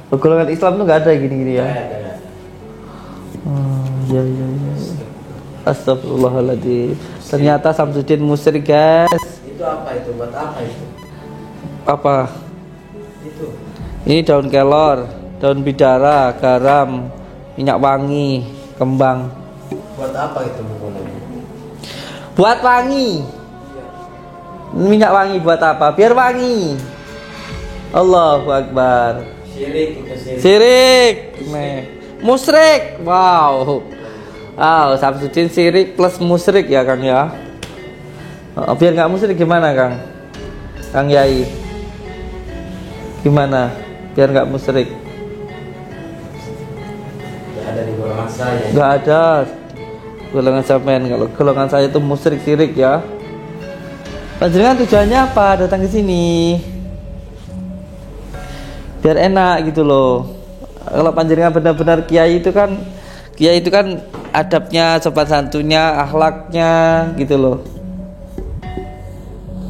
Golongan Islam tuh nggak ada gini-gini ya. Nggak ada. Ya, ya, ya. Astagfirullahaladzim. Ternyata Samsudin musyrik, guys. Itu apa itu? Buat apa itu? Apa? Itu. Ini daun kelor, daun bidara, garam, minyak wangi, kembang. Buat apa itu menggunakan? Buat wangi. Minyak wangi buat apa? Biar wangi. Allahu Akbar. Syirik itu syirik. Sirik. Nih. Musyrik. Wow. Wow, Samsudin sirik plus musyrik ya Kang ya. Biar nggak musyrik gimana Kang? Kang Yai. Gimana? Biar nggak musyrik. Nggak ada di golongan saya. Nggak ada. Golongan sampean, kalau golongan saya itu musyrik sirik ya. Panjenengan tujuannya apa datang ke sini? Biar enak gitu loh. Kalau panjenengan benar-benar kiai itu kan adabnya, sopan santunnya, akhlaknya gitu loh.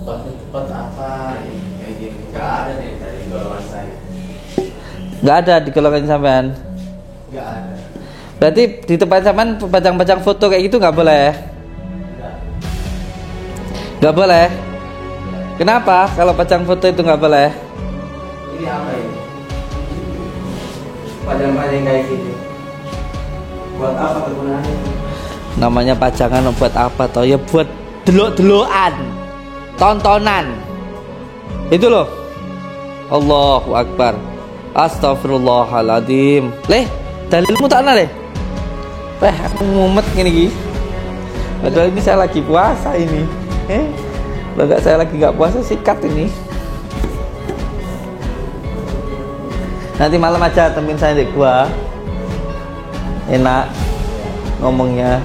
Tempat apa kayak gini? Nggak ada nih dari golongan saya. Nggak ada di golongan sampean. Nggak ada. Berarti di tempat sampean pajang-pajang foto kayak gitu nggak boleh? Nggak. Nggak boleh. Kenapa? Kalau pajang foto itu nggak boleh? Ini apa ini? Panjang-panjang kayak gini. Buat apa kegunaannya? Namanya pajangan buat apa toh? Ya buat delok-delokan, tontonan. Itu loh. Allahu Akbar. Astagfirullahaladzim. Leh, dalilmu tak ana leh. Aku mumet gini gini. Padahal ini saya lagi puasa ini. Kalau nggak saya lagi nggak puasa sikat ini. Nanti malam aja temuin saya di gua. Enak ngomongnya.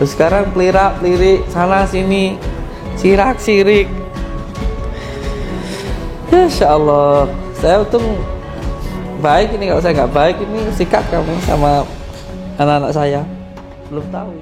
Terus sekarang pelirik sana sini, sirik. Insya Allah. Saya untung baik ini, kalau saya nggak baik ini sikat kamu sama anak-anak saya. Belum tahu.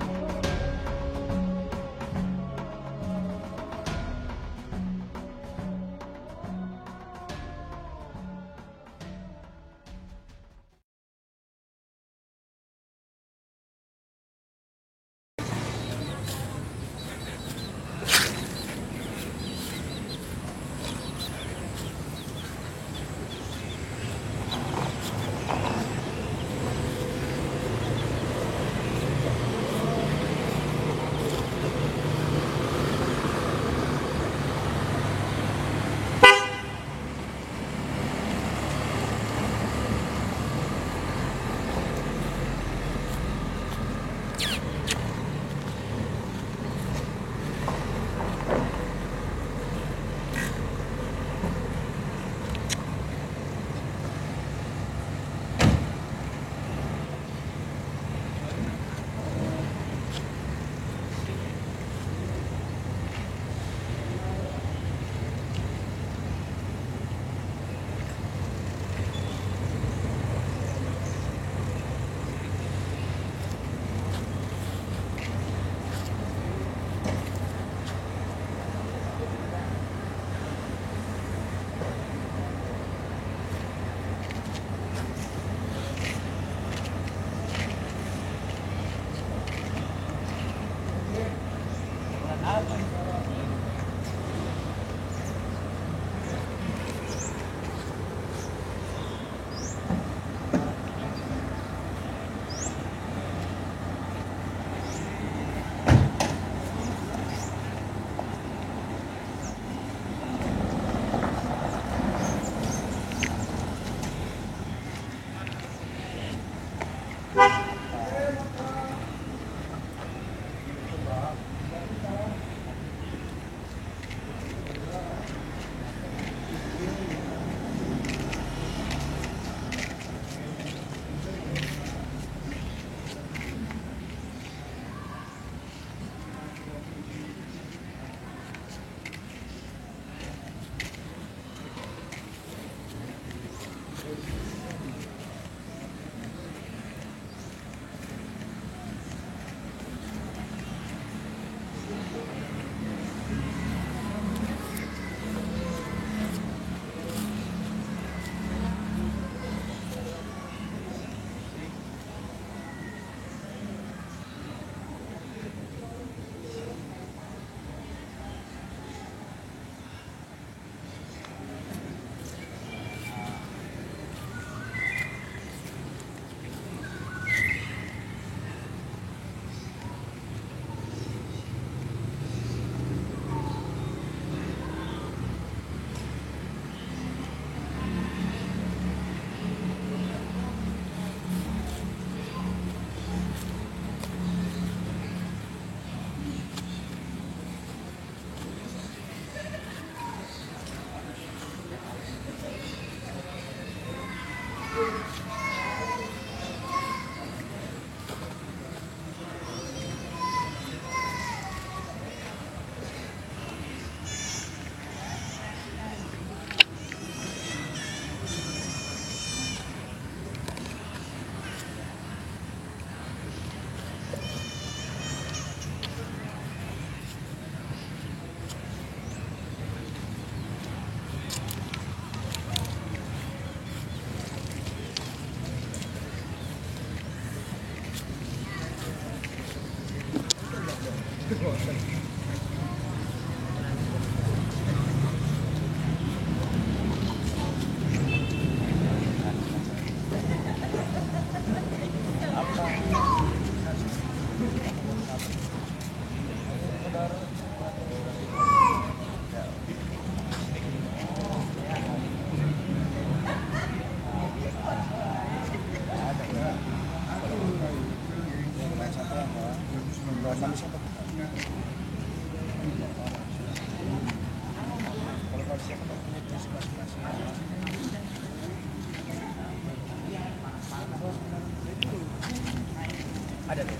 Ada tuh.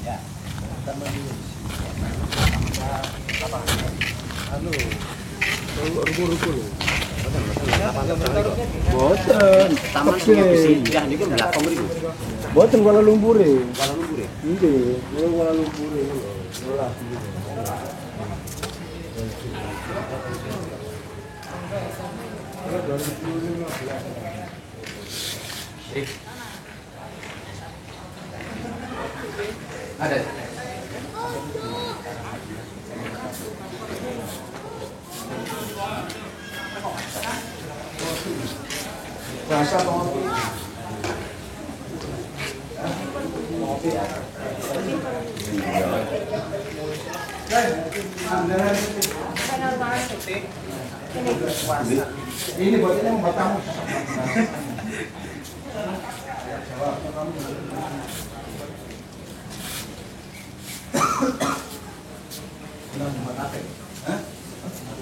Ya. Tambah dulu. Apa? Halo. Ruko-ruko lho. Boten. Taman sih. Ya niku belakang mriku. Boten Kuala Lumpur e. Kuala Lumpur e. Nggih, Kuala Lumpur e lho. Ora. Ada. Rasa kopi. Ini buat ini buat kamu.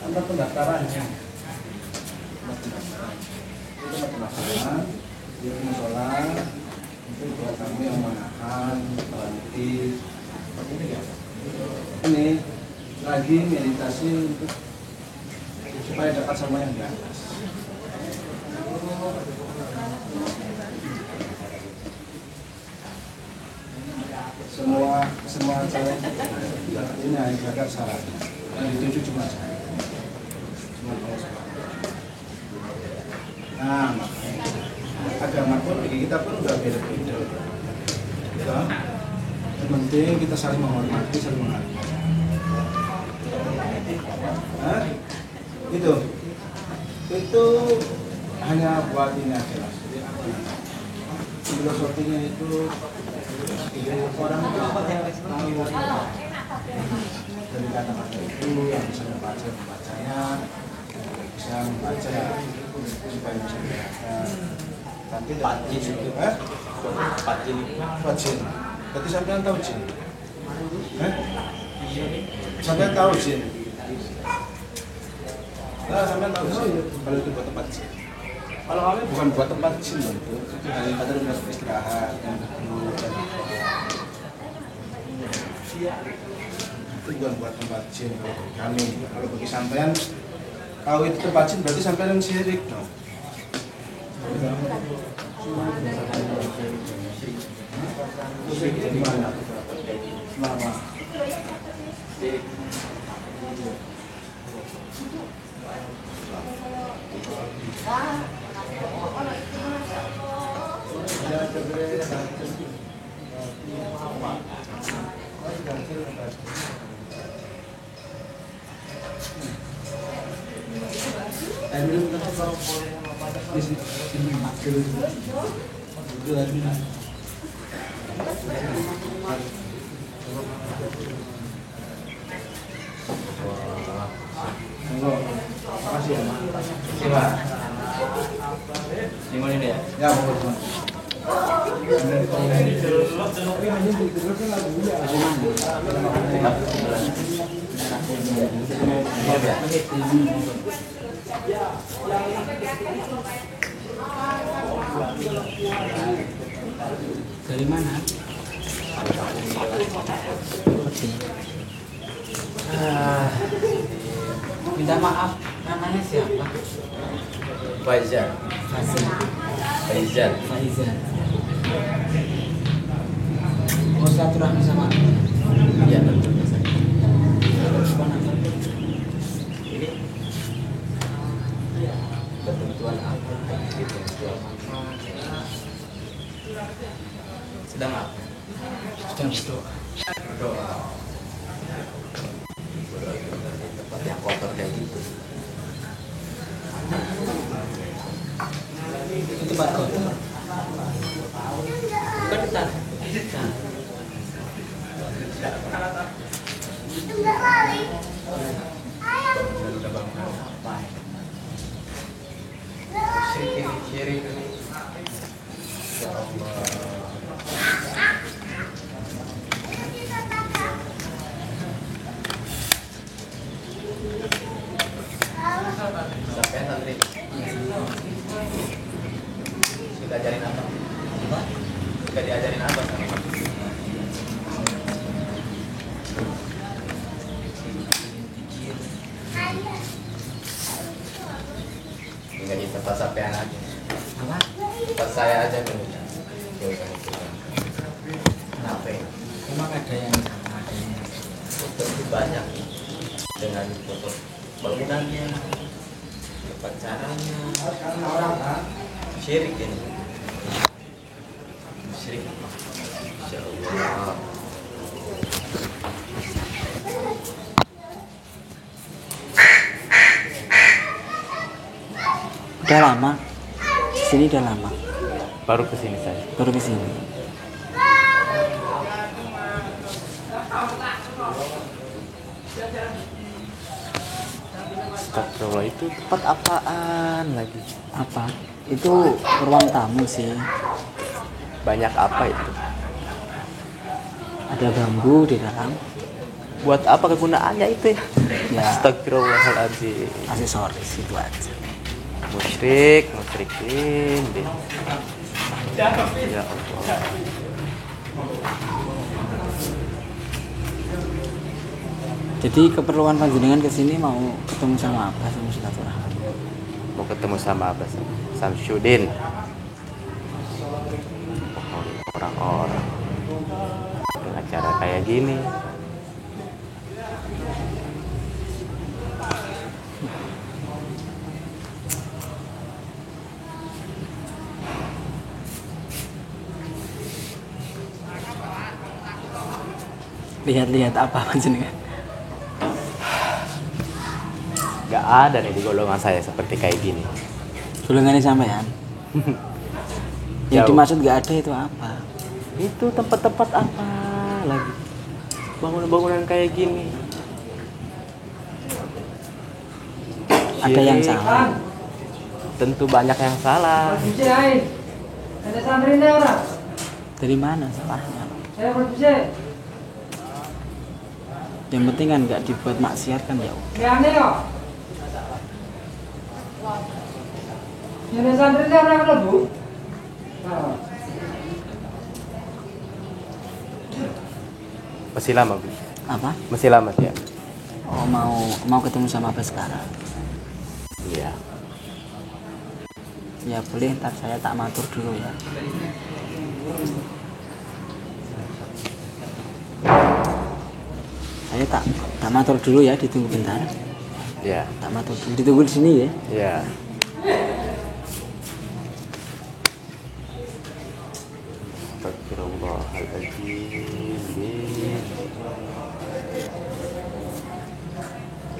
Anda pendaftarannya. Itu pendaftaran, dia musola, itu buat kamu yang menahan, berhenti. Ini lagi meditasi untuk supaya dekat sama yang di atas. Semua cewek ini agak salah. Yang dituju cuma saya. Cuma Allah SWT. Nah, makanya agama pun kita pun udah beda-beda. Ya. Yang penting kita saling menghormati, saling menghargai. Hah? Itu hanya buat ini aja lah. Filosofinya itu orang tahu dari kata-kata itu yang bisa membacanya bisa membaca supaya bisa diarahkan. Tapi Jin itu Jin. Berarti sampean tahu Jin? Sampean tahu Jin? Nah, sampean tahu Jin kalau itu buat tempat Jin. Kalau kami bukan buat tempat Jin loh, itu hanya pada rumah istirahat yang dulu dan itu bukan buat tempat Jin kalau bagi kami. Kalau bagi sampean tahu itu tempat Jin berarti sampean yang syirik dong. Syirik di mana? Selama makasih ya, Mas. Siapa? Simon ini ya? Ya, Mas. Dari mana? Minta maaf, namanya siapa? Faizal. Faizal. Faizal. Mau silaturahmi sama aku? Iya, tentunya saya. Apa nama? Ini ketentuan apa? Ketentuan apa? Sedang apa? Sedang berdoa. Berdoa. Tempat yang kotor kayak gitu. Itu tempat kotor. Bukan dekat. Syirik. Ya Allah. Memang ada yang sama, ada yang Lebih banyak dengan foto bangunannya, upacaranya, syirik ini. Syirik. Insya Allah. udah lama. Sini udah lama. Baru kesini saya. Baru kesini. Astagfirullah, itu tempat apaan lagi? Apa? Itu ruang tamu sih. Banyak apa itu? Ada bambu di dalam. Buat apa kegunaannya itu ya? Ya, Astagfirullahaladzim. aksesoris itu aja. Musyrikin deh. Ya Allah. Jadi keperluan panjenengan kesini mau ketemu sama apa, sama silaturahmi? Mau ketemu sama apa sih? Samsudin. Orang-orang dengan cara kayak gini. Lihat-lihat apa panjenengan? Gak ada nih di golongan saya seperti kayak gini. Golongannya sampean. Yang Jauh. dimaksud gak ada itu apa? Itu tempat-tempat apa lagi? Bangunan-bangunan kayak gini. Ada yang Syirik. salah. Tentu banyak yang salah. Ada santri ini orang? Dari mana salahnya? Saya produksi. Yang penting kan nggak dibuat maksiat kan ya udah. Yang aneh kok. Yang ada santri ini orang apa bu? Masih lama, Bu. Apa? Masih lama sih ya. Oh mau ketemu sama apa sekarang? Iya. Ya boleh, ntar saya tak matur dulu ya. Saya tak matur dulu ya, ditunggu bentar. Iya. Tak matur dulu, ditunggu di sini ya. Iya. Astagfirullahaladzim. Astagfirullahaladzim.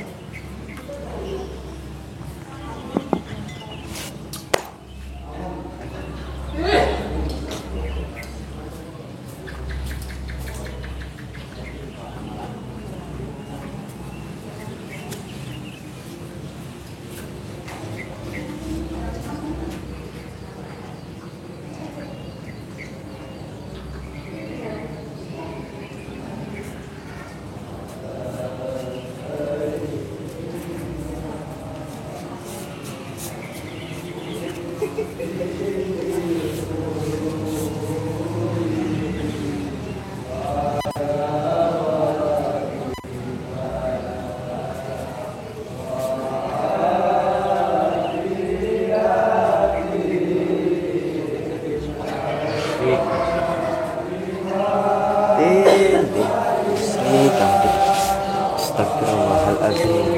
Astagfirullahaladzim.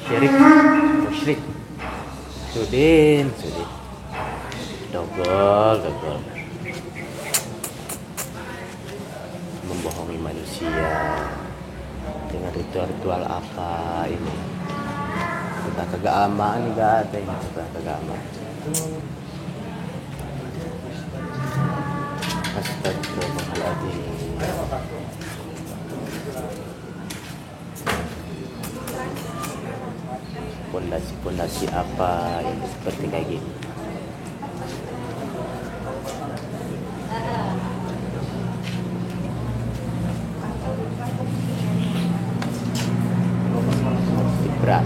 Syirik, musyrik, sudin. Dogo. gagal. Membohongi manusia dengan ritual-ritual apa ini? Kita keagamaan nggak ada ini, kita keagamaan. Astagfirullahaladzim. Pondasi-pondasi apa yang seperti kayak gini? Berat.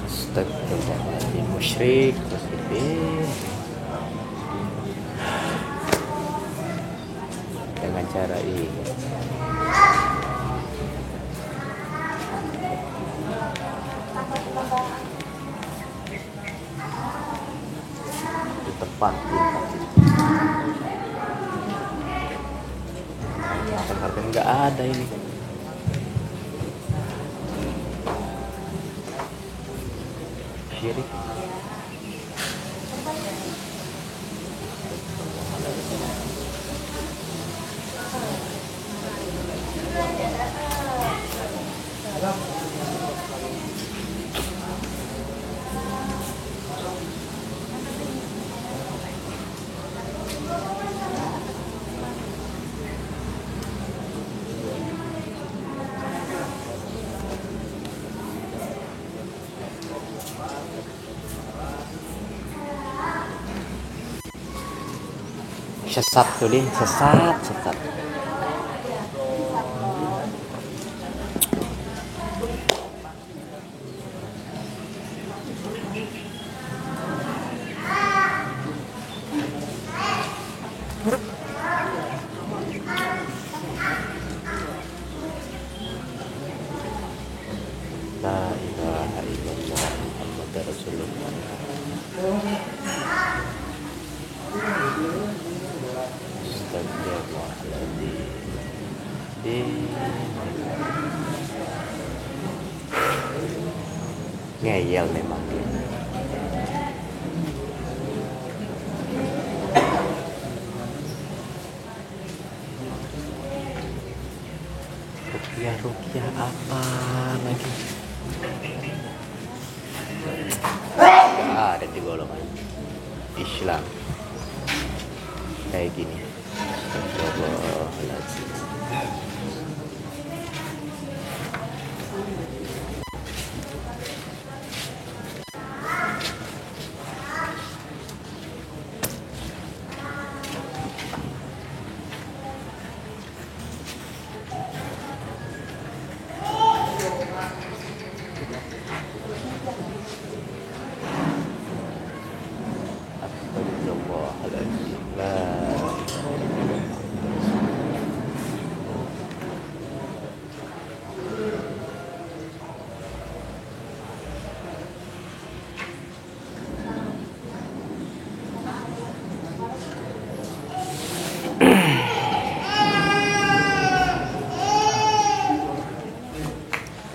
Astagfirullahaladzim, musyrik, muslimin. Dengan cara ini. Itu tepat. Karpet nggak ada ini. Syirik. Sesat tuh deh, sesat. La ilaha illallah Muhammadur Rasulullah. Ngeyel memang dia. Rukiah apa lagi? Ada di golongan Islam kayak gini. Astagfirullahaladzim.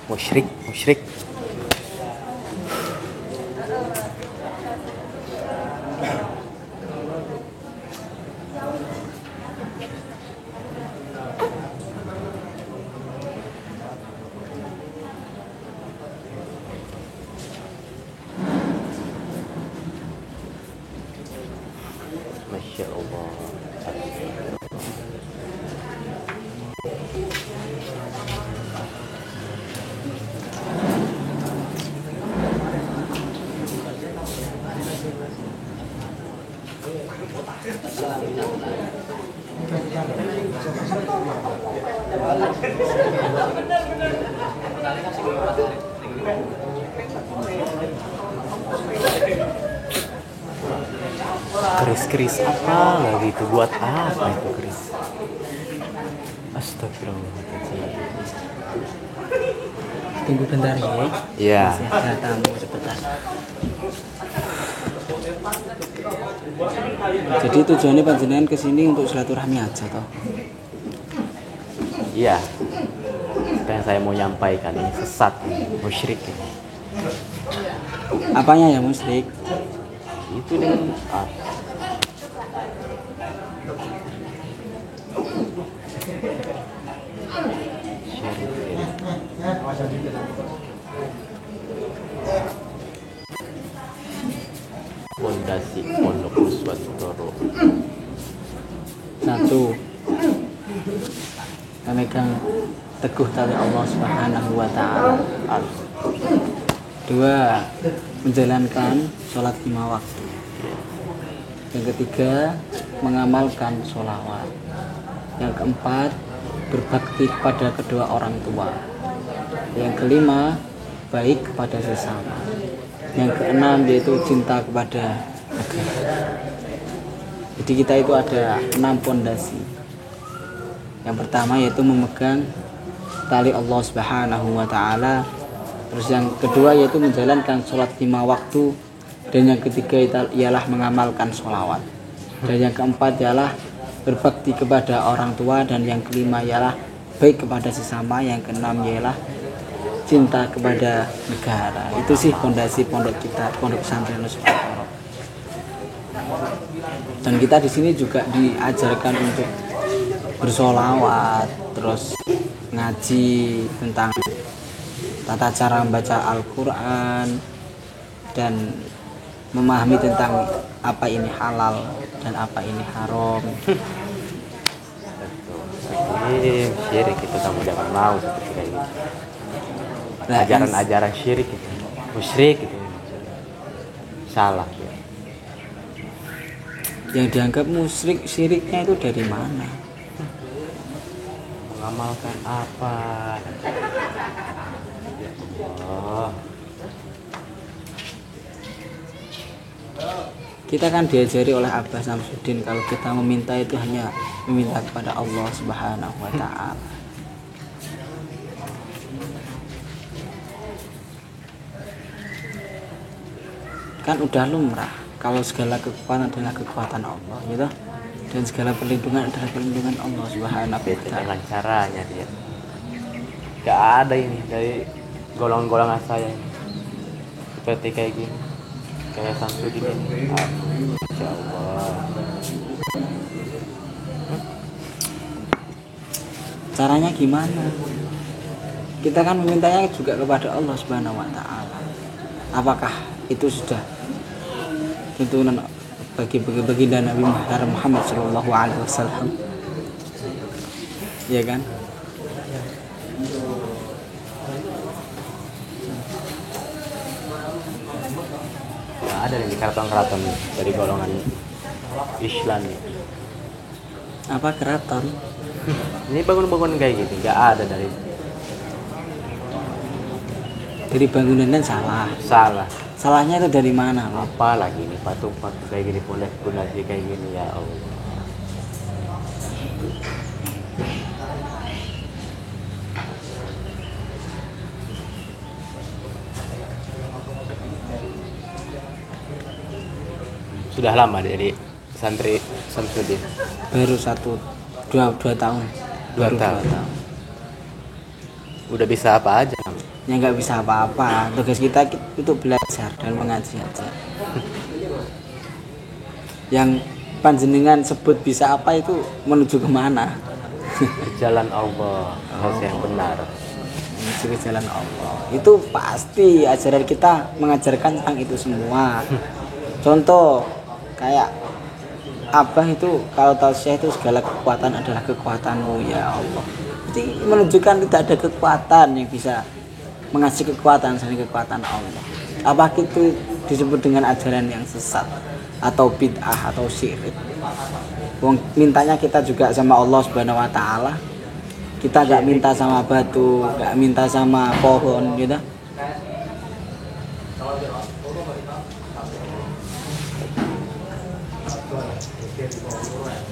Musyrik. Masya Allah. Keris apa lagi itu, buat apa itu keris? Astagfirullahaladzim. Tunggu bentar ya. Iya. Ada tamu sebentar. Jadi tujuannya panjenengan kesini untuk silaturahmi aja toh? Iya. Apa yang saya mau nyampaikan ini sesat, ini musyrik ini. Apanya ya musyrik? Itu dengan fondasi pondok Nuswatoro. Satu, memegang teguh tali Allah Subhanahu wa Ta'ala. Dua, menjalankan sholat 5 waktu. Yang ketiga, mengamalkan sholawat. Yang keempat, berbakti kepada kedua orang tua. Yang kelima, baik kepada sesama. Yang keenam yaitu cinta kepada negara. Jadi kita itu ada 6 pondasi. Yang pertama yaitu memegang tali Allah Subhanahu wa Ta'ala. Terus yang kedua yaitu menjalankan sholat 5 waktu. Dan yang ketiga ialah mengamalkan sholawat. Dan yang keempat ialah berbakti kepada orang tua. Dan yang kelima ialah baik kepada sesama. Yang keenam ialah cinta kepada negara. Itu sih fondasi pondok kita, pondok pesantren Nuswatoro. Dan kita di sini juga diajarkan untuk bersolawat, terus ngaji tentang tata cara membaca Al-Quran dan memahami tentang apa ini halal dan apa ini haram. Ini syirik itu, kamu jangan mau seperti kayak gitu. Ajaran-ajaran syirik itu, musyrik itu, salah ya. Yang dianggap musyrik, syiriknya itu dari mana? Mengamalkan apa? Oh. Kita kan diajari oleh Abah Samsudin kalau kita meminta itu hanya meminta kepada Allah Subhanahu wa Ta'ala. Kan udah lumrah kalau segala kekuatan adalah kekuatan Allah, gitu. Dan segala perlindungan adalah perlindungan Allah Subhanahu wa Beda Ta'ala. dengan caranya dia. Gak ada ini dari golongan-golongan saya ini. Seperti kayak gini, kayak Samsudin ini. Insya Allah. Caranya gimana? Kita kan memintanya juga kepada Allah Subhanahu wa Ta'ala. Apakah itu sudah tuntunan bagi baginda Nabi Muhammad Shallallahu Alaihi Wasallam? Ya kan? Gak ada nih di keraton-keraton nih, dari golongan Islam nih. Apa keraton? Ini bangun-bangun kayak gitu, gak ada dari Bangunannya salah. salah. Salahnya itu dari mana? Apa lagi nih patung-patung kayak gini, pondasi kayak gini, ya Allah. Sudah lama dari santri Samsudin. Baru 2 tahun. Baru 2 tahun. tahun. Udah bisa apa aja? Ya nggak bisa apa-apa. Tugas kita untuk belajar dan mengaji aja. Yang panjenengan sebut bisa apa itu menuju kemana? Jalan Allah, harus yang benar. Menuju ke jalan Allah. Itu pasti ajaran kita mengajarkan tentang itu semua. Contoh kayak Abah itu kalau tausiah itu segala kekuatan adalah kekuatanmu ya Allah. Jadi menunjukkan tidak ada kekuatan yang bisa mengasih kekuatan selain kekuatan Allah. Apa itu disebut dengan ajaran yang sesat atau bid'ah atau syirik? Mintanya kita juga sama Allah Subhanahu wa Ta'ala. Kita gak minta sama batu, gak minta sama pohon gitu.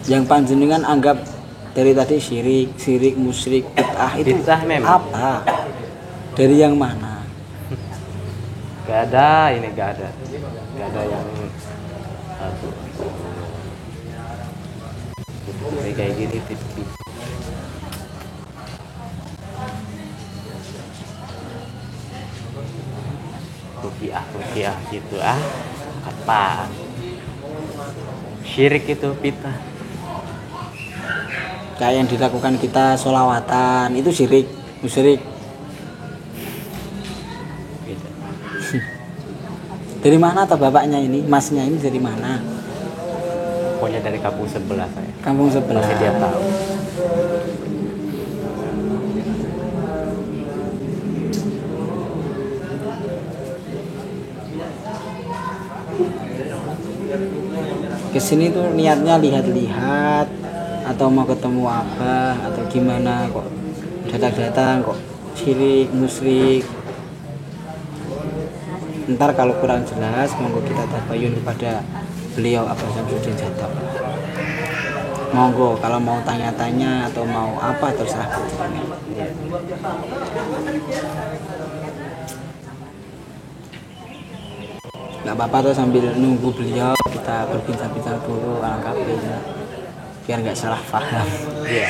Yang panjenengan anggap dari tadi syirik, musyrik, bid'ah itu Bid'ah memang. apa? Dari yang mana? Gak ada ini, gak ada yang Aduh. Kayak gini tipis. Rupiah gitu apa syirik itu pita. Kayak yang dilakukan kita sholawatan itu syirik, musyrik. Gitu. Dari mana atau bapaknya ini, masnya ini dari mana? Pokoknya dari kampung sebelah saya. Kampung sebelah. Masih dia tahu. Kesini tuh niatnya lihat-lihat atau mau ketemu apa atau gimana kok datang-datang kok syirik, musyrik. Ntar kalau kurang jelas monggo kita tabayun kepada beliau Abah Samsudin Jatop. Monggo kalau mau tanya-tanya atau mau apa terserah. Nggak apa-apa tuh sambil nunggu beliau kita berbincang-bincang dulu alangkah baiknya biar nggak salah paham. Iya.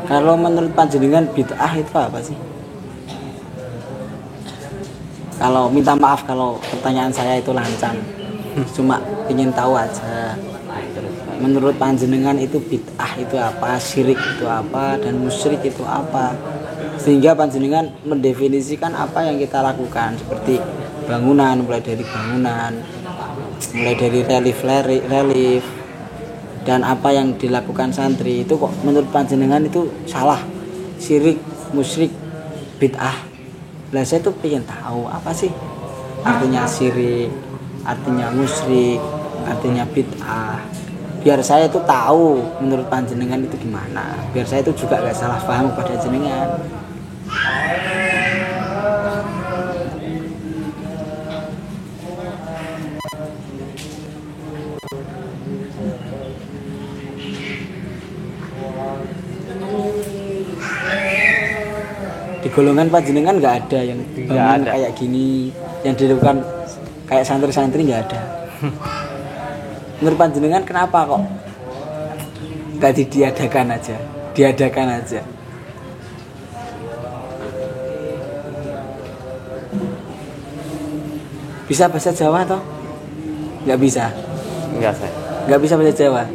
Kalau menurut panjenengan bid'ah itu apa sih? Kalau minta maaf kalau pertanyaan saya itu lancang, cuma ingin tahu aja. Menurut panjenengan itu bid'ah itu apa, syirik itu apa, dan musyrik itu apa? Sehingga panjenengan mendefinisikan apa yang kita lakukan seperti bangunan, mulai dari bangunan, mulai dari relief dan apa yang dilakukan santri itu kok menurut panjenengan itu salah, syirik, musyrik, bid'ah. Lah saya tuh pengen tahu apa sih artinya syirik, artinya musyrik, artinya bid'ah. Biar saya itu tahu menurut panjenengan itu gimana. Biar saya itu juga gak salah paham kepada jenengan. Di golongan panjenengan nggak ada yang bangun kayak gini, yang dilakukan kayak santri-santri nggak ada. Menurut panjenengan kenapa kok nggak diadakan aja? Bisa bahasa Jawa toh? Nggak bisa. Nggak bisa bahasa Jawa.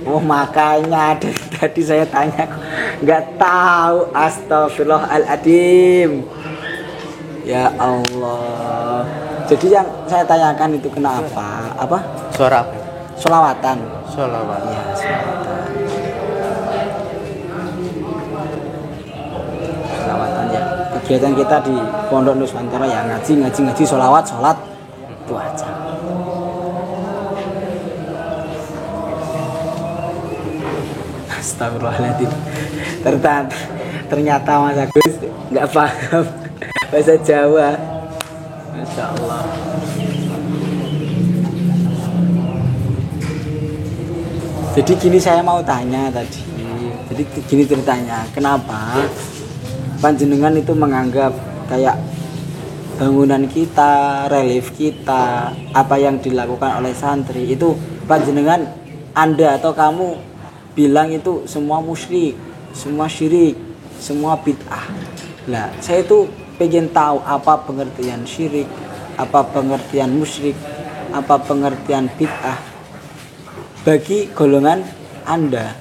Oh makanya dari tadi saya tanya nggak tahu. Astagfirullahaladzim. Ya Allah. Jadi yang saya tanyakan itu kenapa? Apa? Suara apa? Sholawatan. Sholawat. Ya, sholawatan. Sholawatan ya. Kegiatan kita di Pondok Nusantara ya ngaji, sholawat, sholat itu aja. Astagfirullahaladzim. Ternyata Mas Agus nggak paham bahasa Jawa. Masya Allah. Jadi gini saya mau tanya tadi. Jadi gini ceritanya, kenapa panjenengan itu menganggap kayak bangunan kita, relief kita, apa yang dilakukan oleh santri itu panjenengan Anda atau kamu bilang itu semua musyrik, semua syirik, semua bid'ah. Lah, saya itu pengen tahu apa pengertian syirik, apa pengertian musyrik, apa pengertian bid'ah bagi golongan Anda.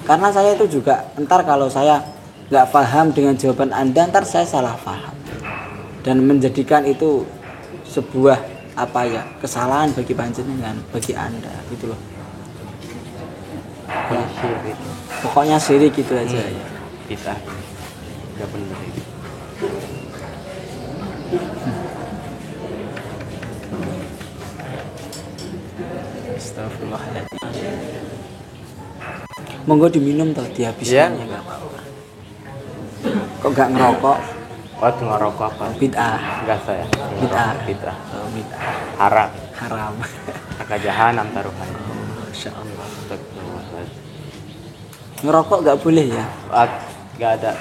Karena saya itu juga entar kalau saya nggak paham dengan jawaban Anda, entar saya salah paham dan menjadikan itu sebuah kesalahan bagi panjenengan, bagi Anda gitu loh. Pokoknya syirik itu aja ya. Kita nggak benar itu. Astagfirullahaladzim. Monggo diminum toh dihabiskan ya nggak apa-apa. Kok nggak ngerokok? Waktu ngerokok apa? Bid'ah. Enggak saya. Bid'ah. Bid'ah. Oh, bid'ah. Haram. Haram. Neraka jahanam taruhan. Masya Allah. Astagfirullahaladzim. Ngerokok nggak boleh ya? Nggak ada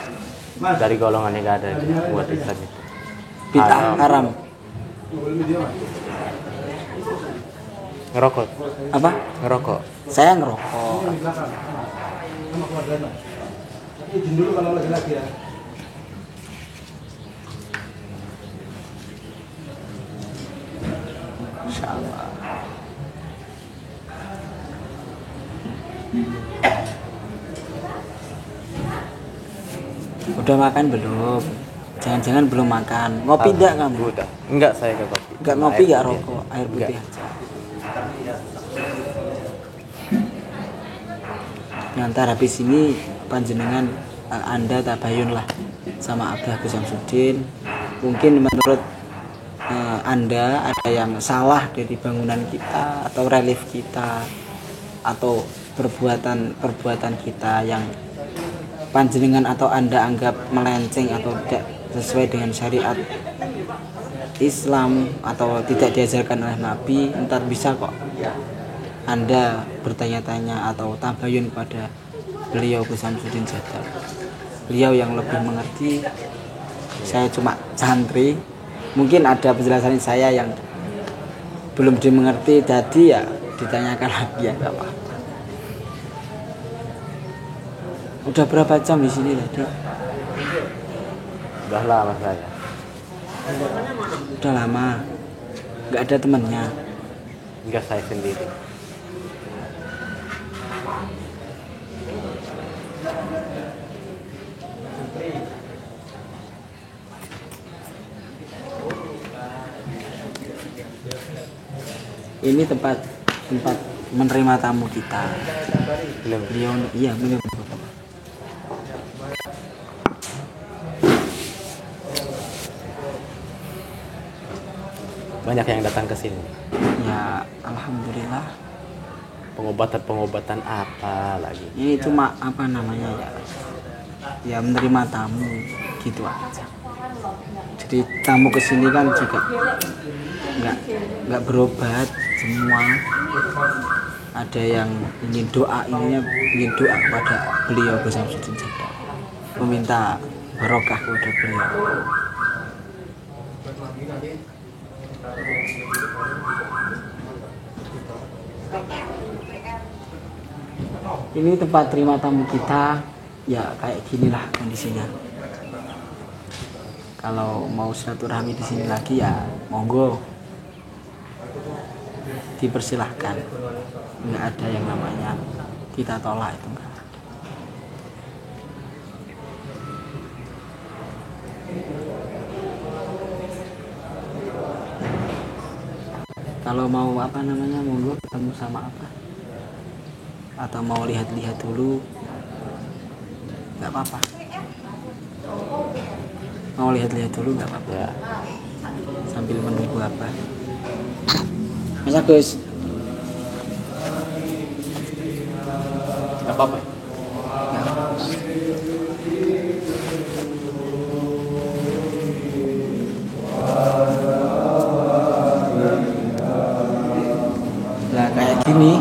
dari golongannya nggak ada buat Islam itu. Bid'ah haram. Ngerokok, Apa? ngerokok. Saya ngerokok. Izin dulu kalau laki-laki ya. Insya Allah. Udah makan belum? Jangan-jangan belum makan. Ngopi enggak kamu? Udah. Enggak, saya ke kopi. Enggak ngopi, enggak rokok, air putih Enggak. aja. Ngantar habis ini panjenengan Anda tabayun lah sama Abah Gus Samsudin. Mungkin menurut Anda ada yang salah dari bangunan kita atau relief kita atau perbuatan kita yang panjenengan atau Anda anggap melenceng atau tidak sesuai dengan syariat Islam atau tidak diajarkan oleh Nabi. Entar bisa kok Anda bertanya-tanya atau tabayun pada beliau Gus Samsudin Jadal. Beliau yang lebih mengerti. Saya cuma santri, mungkin ada penjelasan saya yang belum dimengerti, jadi ya ditanyakan lagi ya nggak apa-apa. Udah berapa jam di sini tadi? Udah lama saya. Udah lama. Nggak ada temannya. Enggak, saya sendiri. Ini tempat menerima tamu kita. Belum. Beliau iya belum. Banyak yang datang ke sini. Ya alhamdulillah. Pengobatan apa lagi? Ini cuma apa namanya ya? Ya menerima tamu gitu aja. Jadi tamu kesini kan juga nggak berobat semua. Ada yang ingin doa, ingin doa kepada beliau Gus Samsudin Jadal, meminta barokah kepada beliau. Ini tempat terima tamu kita, ya kayak ginilah kondisinya. Kalau mau silaturahmi di sini lagi ya monggo, dipersilahkan. Nggak ada yang namanya kita tolak, itu nggak ada. Kalau mau apa namanya monggo ketemu sama apa, atau mau lihat-lihat dulu nggak apa-apa. Mau lihat-lihat dulu nggak apa-apa Ya. sambil menunggu apa. Mas Agus, Enggak apa-apa. lah kayak gini.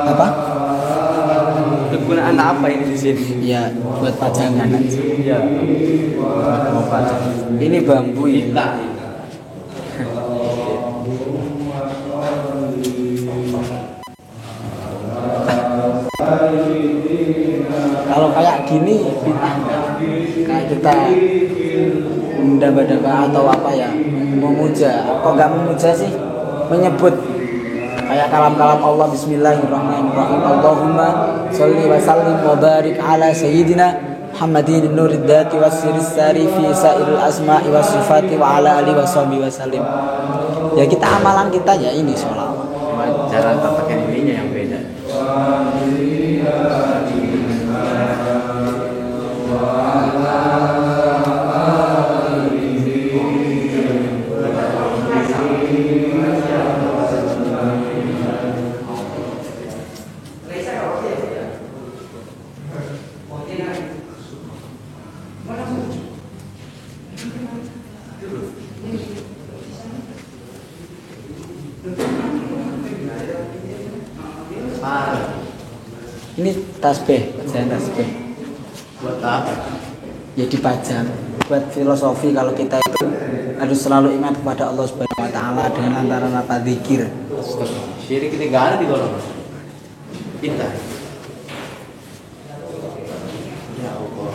Apa? Kegunaan apa ini di sini? Ya buat pajangan aja. Iya. Mau pajak. Ini bambu ini. Kalau kayak gini bid'ah enggak? Kayak kita mendamba-damba atau apa ya, memuja. Kok nggak memuja sih? Menyebut kayak kalam-kalam Allah, Bismillahirrahmanirrahim. Allahumma sholli wa sallim wa barik ala sayyidina Muhammadin nurid dati wasiris sari fi sairil asma'i wa sifati wa ala alihi wa sahbihi wa sallim. Ya kita amalan kita ya ini sholawat. Cuma cara tatakan ininya yang beda. Tasbih, bacaan tasbih. Buat apa? Ya dipajang buat filosofi kalau kita itu harus selalu ingat kepada Allah Subhanahu wa taala dengan antara apa zikir. Syirik ini nggak ada di golongan kita. Ya Allah.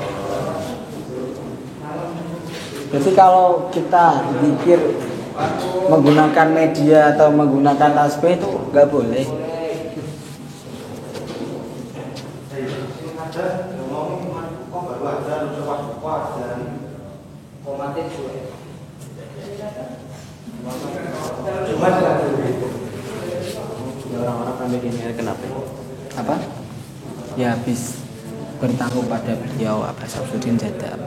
Berarti kalau kita zikir menggunakan media atau menggunakan tasbih itu nggak boleh. Orang-orang kan begini kenapa? Apa? Ya habis bertahu pada beliau Abbas Samsuddin Jadab.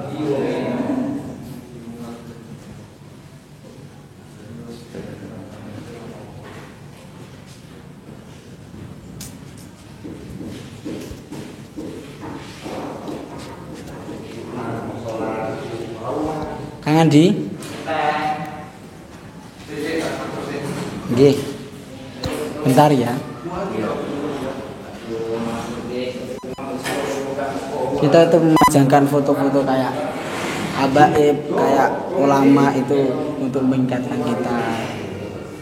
Kang Andi? Nggih. Bentar ya. Kita itu memajangkan foto-foto kayak habaib, kayak ulama itu untuk meningkatkan kita.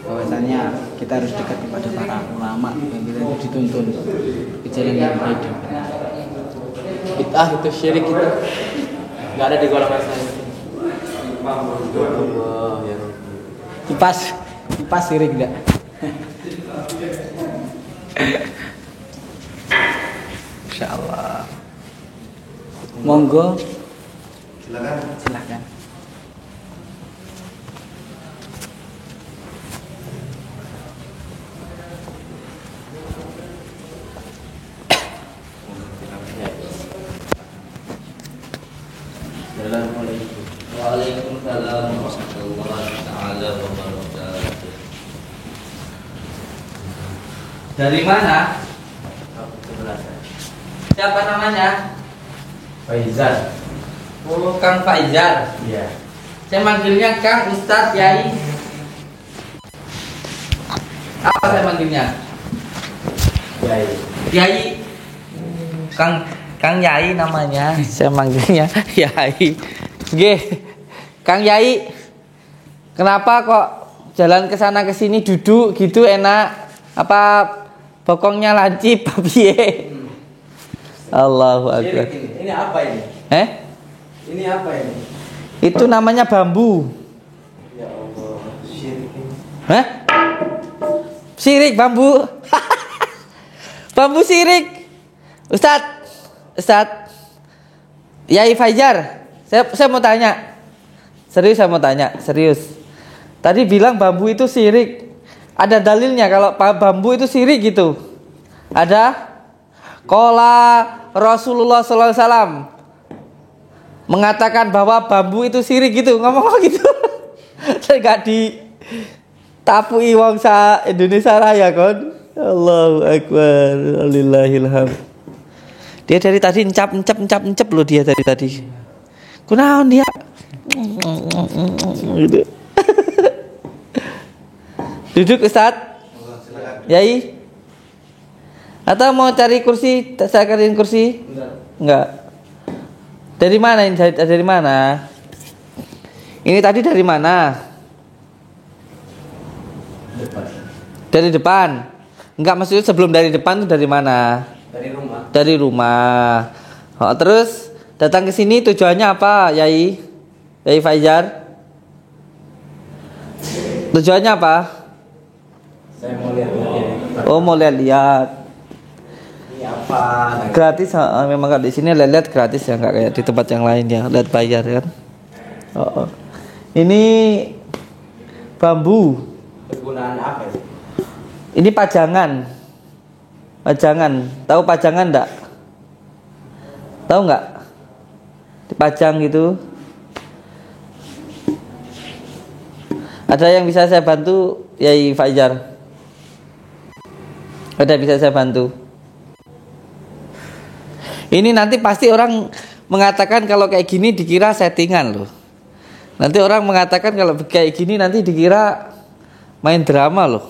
Bahwasanya kita harus dekat kepada para ulama yang kita itu dituntun ke jalan yang baik dan benar. Bid'ah itu syirik itu nggak ada di golongan saya. Allah ya Rabbi. Kipas sirik enggak? Insyaallah. Monggo. Silakan. Assalamualaikum. Waalaikumsalam warahmatullahi taala wabarakatuh. Dari mana? Siapa namanya? Faizal. Oh, Kang Faizal. Iya. Saya manggilnya Kang Ustadz Yai. Apa saya manggilnya? Yai. Yai. Kang Yai namanya. Saya manggilnya Yai. Nggih. Kang Yai. Kenapa kok jalan ke sana ke sini duduk gitu enak? Apa bokongnya lancip apa piye? Allahu akbar. Ini apa ini? Ini apa ini? Itu namanya bambu. Ya Allah, syirik ini. Hah? Sirik bambu. Bambu sirik. Ustadz. Yai Fajar. Saya mau tanya. Serius. Tadi bilang bambu itu sirik. Ada dalilnya kalau bambu itu sirik gitu? Ada? Qala Rasulullah sallallahu alaihi wasallam mengatakan bahwa bambu itu sirik gitu. Ngomong gitu. Saya gak ditapui wong sa Indonesia Raya kon. Allahu akbar. Alillahilham. Dia dari tadi encap loh dia dari tadi. Kunaon dia? Gitu. Duduk Ustaz. Yai. Atau mau cari kursi? Saya cariin kursi? Enggak. Dari mana ini? Dari mana? Ini tadi dari mana? Dari depan. Enggak, maksudnya sebelum dari depan itu dari mana? Dari rumah. Oh, terus datang ke sini tujuannya apa, Yai? Yai Fajar? Tujuannya apa? Saya mau lihat. Oh, mau lihat. Ini apa? Gratis, memang kalau di sini lihat gratis ya, nggak kayak di tempat yang lain ya, lihat bayar kan. Oh. Ini bambu. Kegunaan apa ini? Ini pajangan. Tahu pajangan enggak? Tahu nggak? Dipajang gitu. Ada yang bisa saya bantu, Yai Fajar? Ada bisa saya bantu? Ini nanti pasti orang mengatakan kalau kayak gini dikira settingan loh. Nanti orang mengatakan kalau kayak gini nanti dikira main drama loh.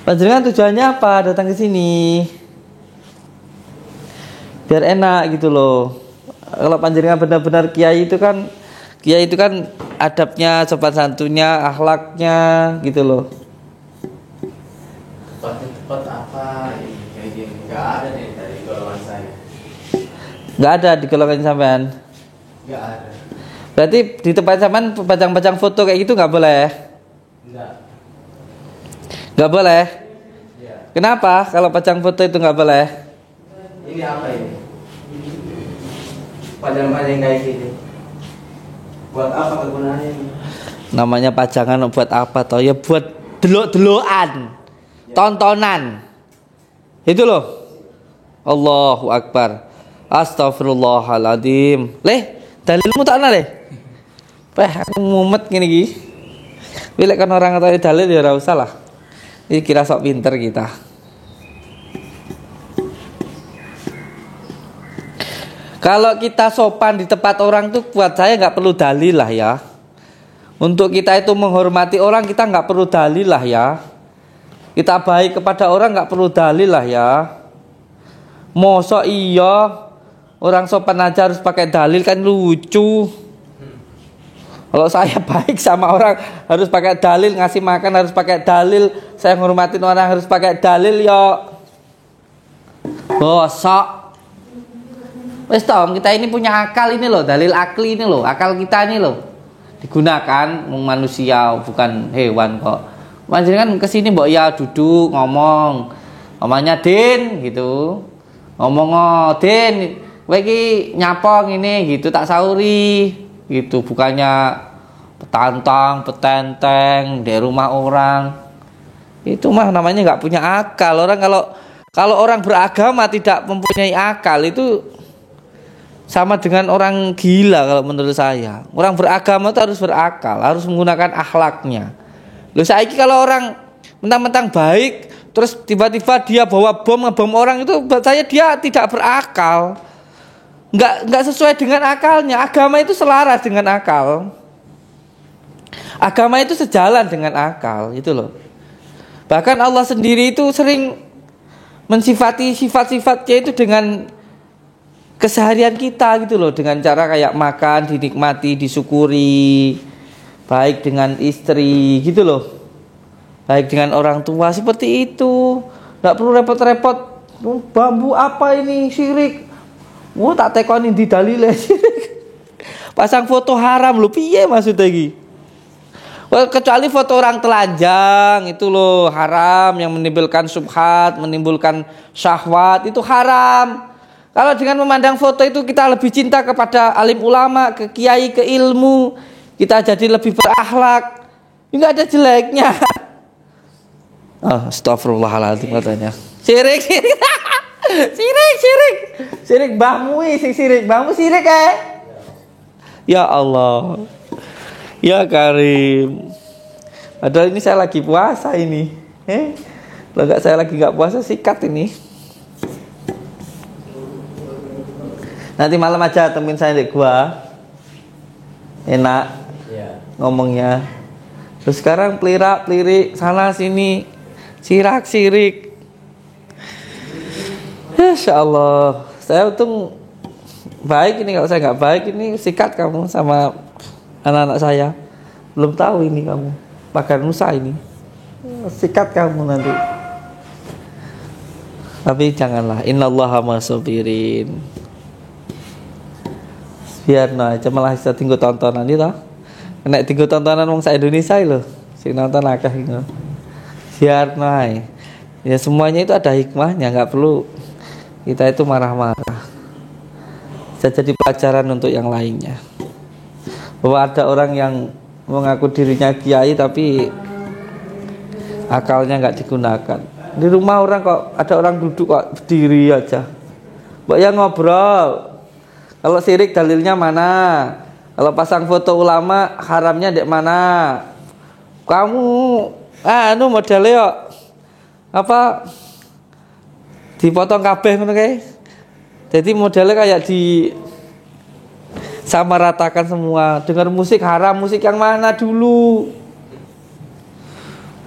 Panjenengan tujuannya apa datang ke sini? Biar enak gitu loh. Kalau panjenengan benar-benar kiai itu kan adabnya, sopan santunnya, akhlaknya gitu loh. Tempat apa ini kayak gini? Nggak ada nih dari golongan saya. Nggak ada di golongan sampean. Nggak ada. Berarti di tempat sampean pajang-pajang foto kayak gitu nggak boleh? Nggak. Nggak boleh. Iya. Kenapa? Kalau pajang foto itu nggak boleh? Ini apa ini? Panjang-panjang kayak gini. Buat apa kegunaannya ini? Namanya pajangan buat apa toh? Ya buat delok-delokan, tontonan. Itu loh. Allahu Akbar. Astagfirullahaladzim. Leh, dalilmu tak ana leh. Aku mumet ngene iki. Bila kan orang kata dalil ya ora usah lah. Ini kira sok pinter kita. Kalau kita sopan di tempat orang tuh buat saya nggak perlu dalil lah ya. Untuk kita itu menghormati orang kita nggak perlu dalil lah ya. Kita baik kepada orang nggak perlu dalil lah ya. Mosok iya orang sopan aja harus pakai dalil kan lucu. Kalau saya baik sama orang harus pakai dalil, ngasih makan harus pakai dalil, saya menghormatin orang harus pakai dalil ya. Bosok. Wes Tom, kita ini punya akal ini loh, dalil akli ini loh, akal kita ini loh. Digunakan manusia bukan hewan kok. Panjenengan kesini mbok ya duduk ngomong. Omanya Din gitu. Ngomong Din, kowe iki nyapa ngene gitu tak sauri gitu, bukannya petantang, petenteng di rumah orang. Itu mah namanya nggak punya akal. Orang kalau orang beragama tidak mempunyai akal itu sama dengan orang gila kalau menurut saya. Orang beragama itu harus berakal, harus menggunakan akhlaknya. Loh saiki kalau orang mentang-mentang baik terus tiba-tiba dia bawa bom ngebom orang itu buat saya dia tidak berakal. Enggak sesuai dengan akalnya. Agama itu selaras dengan akal. Agama itu sejalan dengan akal, itu loh. Bahkan Allah sendiri itu sering mensifati sifat-sifatnya itu dengan keseharian kita gitu loh, dengan cara kayak makan dinikmati, disyukuri, baik dengan istri gitu loh, baik dengan orang tua seperti itu. Nggak perlu repot-repot. Bambu apa ini syirik? Tak tekoni di dalile syirik. Pasang foto haram lho, piye maksudnya iki? Kecuali foto orang telanjang itu loh haram, yang menimbulkan syubhat, menimbulkan syahwat itu haram. Kalau dengan memandang foto itu kita lebih cinta kepada alim ulama, ke kiai, ke ilmu, kita jadi lebih berakhlak. Enggak ada jeleknya. Astagfirullahaladzim katanya. Sirik. Sirik mbahmu sing sirik, mbahmu sirik Ya Allah. Ya Karim. Padahal ini saya lagi puasa ini. Kalau enggak saya lagi enggak puasa sikat ini. Nanti malam aja temuin saya di gua. Enak ngomongnya. Terus sekarang pelirik sana sini, sirik. Insya Allah. Saya untung baik ini, kalau saya nggak baik ini sikat kamu sama anak-anak saya. Belum tahu ini kamu. Pagar Nusa ini. Sikat kamu nanti. Tapi janganlah. Innallaha masabirin. Biar aja malah bisa tinggal tontonan itu. Kena tinggal tontonan wong sak Indonesia lho. Sing nonton akeh gitu. Biar ya semuanya itu ada hikmahnya, nggak perlu kita itu marah-marah. Bisa jadi pelajaran untuk yang lainnya. Bahwa ada orang yang mengaku dirinya kiai tapi akalnya nggak digunakan. Di rumah orang kok ada orang duduk kok berdiri aja. Mbak ya ngobrol. Kalau syirik dalilnya mana? Kalau pasang foto ulama haramnya dek mana? Kamu modelnya yuk apa dipotong kabeh ngono kae. Jadi modelnya kayak di sama ratakan semua. Dengar musik haram, musik yang mana dulu?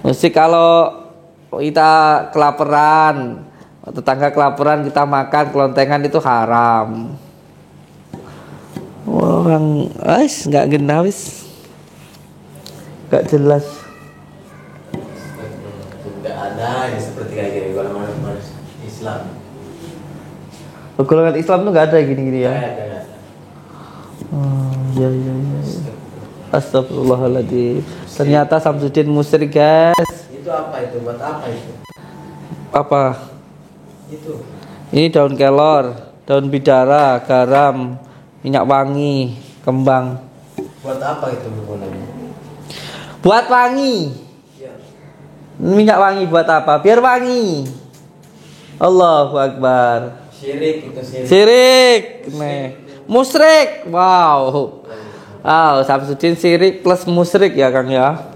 Musik kalau kita kelaparan, tetangga kelaparan kita makan kelontengan itu haram. Orang nggak genah wis, nggak jelas. Tidak ada yang seperti kayak gini golongan Islam. Golongan Islam tuh nggak ada gini-gini ya. Kayak ada. Ya. Astagfirullahaladzim. Ternyata Samsudin musyrik, guys. Itu apa itu? Buat apa itu? Apa? Itu. Ini daun kelor, daun bidara, garam, minyak wangi, kembang. Buat apa itu gunanya? Buat wangi. Iya. Minyak wangi buat apa? Biar wangi. Allahu Akbar. Syirik itu syirik. Sirik. Musyrik. Wow. Samsudin sirik plus musyrik ya Kang ya.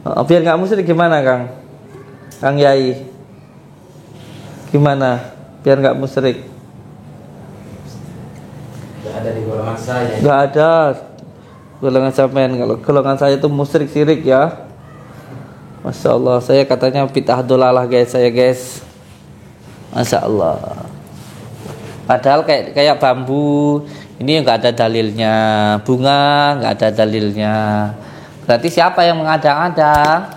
Biar nggak musyrik gimana Kang? Kang Yai. Gimana? Biar nggak musyrik. Nggak ada di golongan saya. Nggak ada. Golongan sampean, kalau golongan saya itu musyrik sirik ya. Masya Allah, saya katanya bid'ah dolalah guys, saya guys. Masya Allah. Padahal kayak bambu ini nggak ada dalilnya, bunga nggak ada dalilnya. Berarti siapa yang mengada-ada?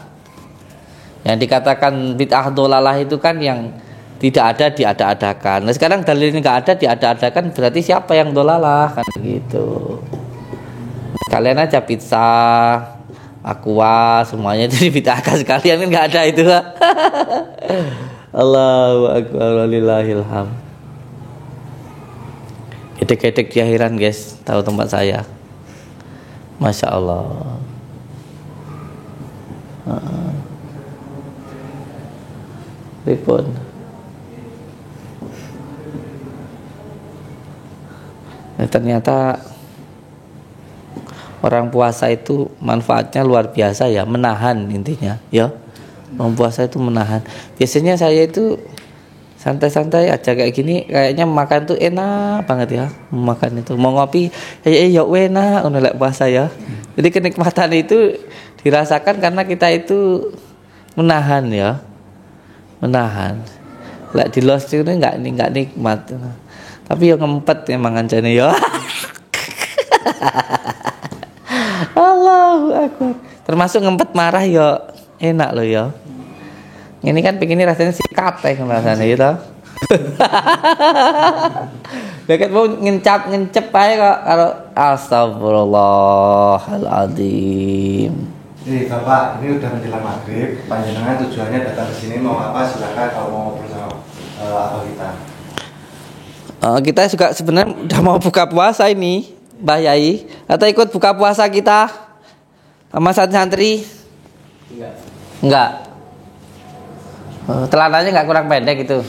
Yang dikatakan bid'ah dolalah itu kan yang tidak ada diada-adakan. Nah sekarang dalilnya nggak ada diada-adakan, berarti siapa yang dolalah kan gitu. Kalian aja pizza, aqua, semuanya jadi bid'ahkan sekalian kan nggak ada itu. Allahu Akbar walillahilham. Gedek-gedek di akhiran guys, tahu tempat saya. Masya Allah. Ribon. Nah, ternyata orang puasa itu manfaatnya luar biasa ya, menahan intinya ya. Orang puasa itu menahan. Biasanya saya itu santai-santai aja kayak gini, kayaknya makan tuh enak banget ya. Makan itu mau ngopi ya enak untuk puasa ya. Jadi kenikmatan itu dirasakan karena kita itu menahan ya. Menahan. Lek di los itu enggak nikmat. Tapi yang ngempet emang anjane ya. Allahu Akbar. Termasuk ngempet marah ya enak loh ya. Ini kan begini rasanya sikat kan rasanya gitu. Deket mau ngencep aja kok kalau astagfirullahaladzim. Nih Bapak, ini udah menjelang maghrib. Panjenengan tujuannya datang ke sini mau apa? Silakan kalau mau ngobrol sama abah kita. Kita juga sebenarnya udah mau buka puasa ini, Mbah Yai. Atau ikut buka puasa kita sama santri? Enggak. Telananya nggak kurang pendek itu.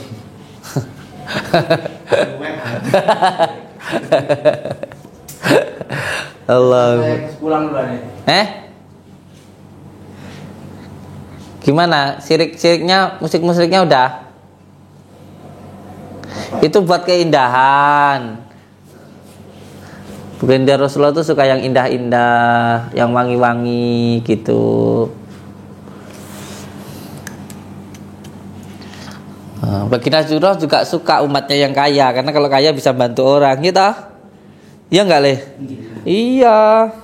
Allah. Pulang dulu nih. Gimana? Sirik-siriknya, musik-musiknya udah? Itu buat keindahan. Bukan dia Rasulullah tuh suka yang indah-indah, yang wangi-wangi gitu. Bagi Nasrullah juga suka umatnya yang kaya, karena kalau kaya bisa bantu orang, gitu. Iya nggak Le? Iya.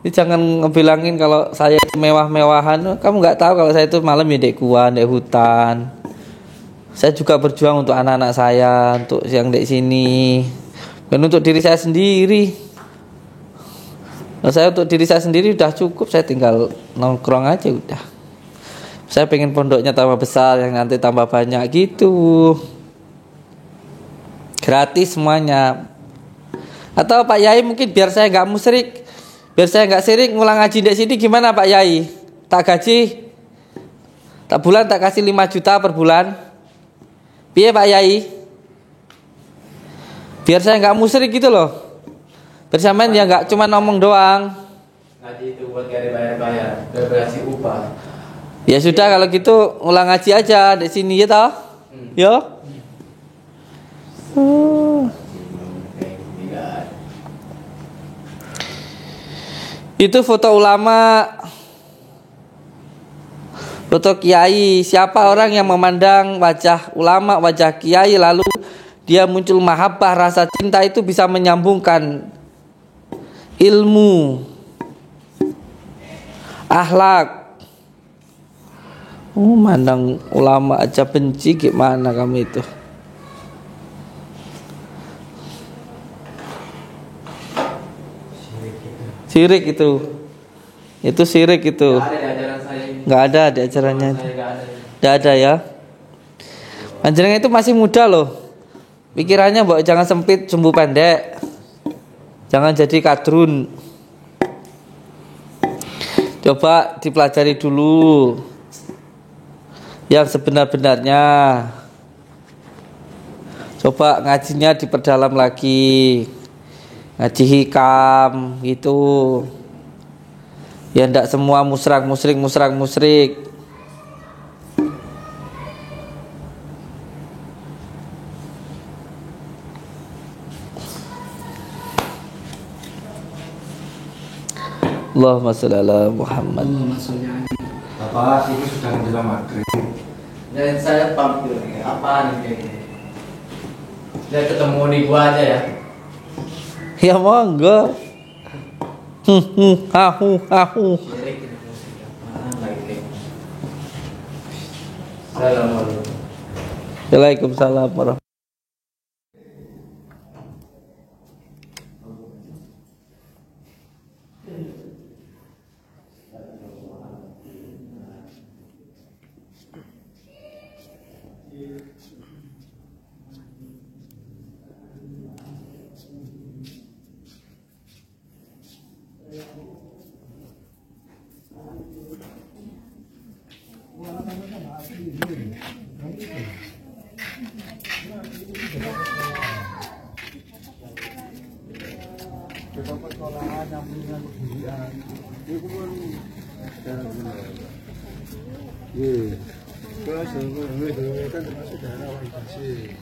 Jadi jangan ngebilangin kalau saya mewah-mewahan. Kamu nggak tahu kalau saya itu malam ya dek gua, dek hutan. Saya juga berjuang untuk anak-anak saya, untuk yang dek sini, dan untuk diri saya sendiri. Nah, saya untuk diri saya sendiri udah cukup, saya tinggal nongkrong aja udah. Saya pengen pondoknya tambah besar, yang nanti tambah banyak gitu. Gratis semuanya. Atau Pak Yai mungkin biar saya nggak musyrik, biar saya nggak sirik, ngulang ngaji di sini gimana Pak Yai? Tak gaji, tak bulan tak kasih 5 juta per bulan. Piye Pak Yai? Biar saya nggak musyrik gitu loh. Bersamaan ya nggak cuma ngomong doang. Ngaji itu buat gak bayar-bayar, kasih upah. Ya sudah kalau gitu ulang ngaji aja di sini ya toh. Yo. Itu foto ulama. Foto kiai, siapa orang yang memandang wajah ulama, wajah kiai lalu dia muncul mahabbah, rasa cinta, itu bisa menyambungkan ilmu, akhlak. Mandang ulama aja benci, gimana kamu itu? Sirik itu sirik itu. Nggak ada di acaranya. Nggak ada ya. Panjenengan itu masih muda loh. Pikirannya mbok jangan sempit, sumbu pendek. Jangan jadi kadrun. Coba dipelajari dulu yang sebenar-benarnya. Coba ngajinya diperdalam lagi. Ngaji hikam gitu. Ya ndak semua musrak-musrik. Allahumma sholli ala Muhammad. Bapak, ini sudah menjelang maghrib. Dan saya pamit apaan ini? Saya ketemu di gua aja ya. Ya monggo. Assalamualaikum. Waalaikumsalam warahmatullahi. Kelas yang kan termasuk daerah orientasi.